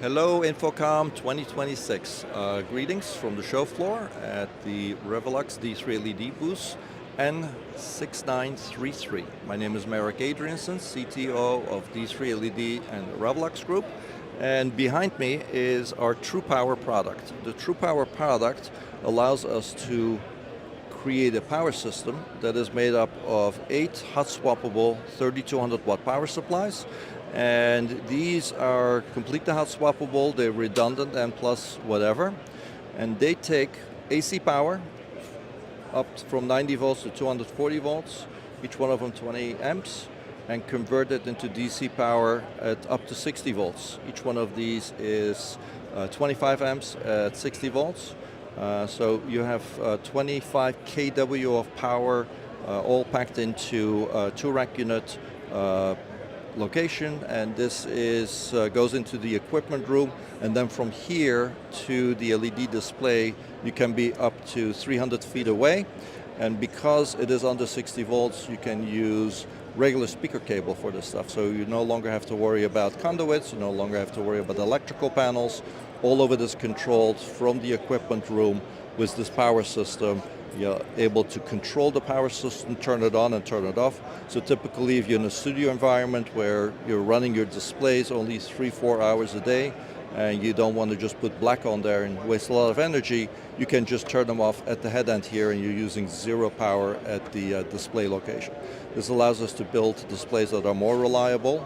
Hello InfoComm 2026. Greetings from the show floor at the ReveLux D3 LED booth N6933. My name is Marek Adrianson, CTO of D3 LED and the ReveLux Group. And behind me is our TruePower product. The TruePower product allows us to create a power system that is made up of 8 hot swappable 3200 watt power supplies. And these are completely hot swappable, they're redundant and plus whatever. And they take AC power up from 90 volts to 240 volts, each one of them 20 amps, and convert it into DC power at up to 60 volts. Each one of these is 25 amps at 60 volts. So you have 25 kW of power all packed into a 2-rack unit location, and this is goes into the equipment room, and then from here to the LED display you can be up to 300 feet away. And because it is under 60 volts, you can use regular speaker cable for this stuff, so you no longer have to worry about conduits, you no longer have to worry about electrical panels. All of it is controlled from the equipment room with this power system. You're able to control the power system, turn it on and turn it off. So typically if you're in a studio environment where you're running your displays only 3-4 hours a day, and you don't want to just put black on there and waste a lot of energy, you can just turn them off at the head end here, and you're using zero power at the display location. This allows us to build displays that are more reliable.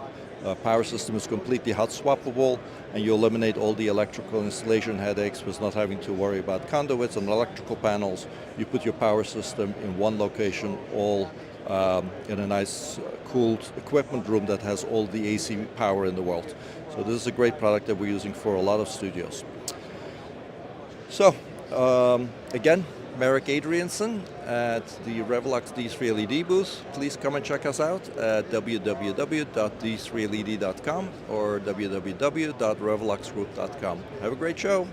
Power system is completely hot swappable, and you eliminate all the electrical installation headaches with not having to worry about conduits and electrical panels. You put your power system in one location, all in a nice cooled equipment room that has all the AC power in the world. So this is a great product that we're using for a lot of studios. So again, Marek Adrianson at the ReveLux D3 LED booth. Please come and check us out at www.d3led.com or www.reveluxgroup.com. Have a great show.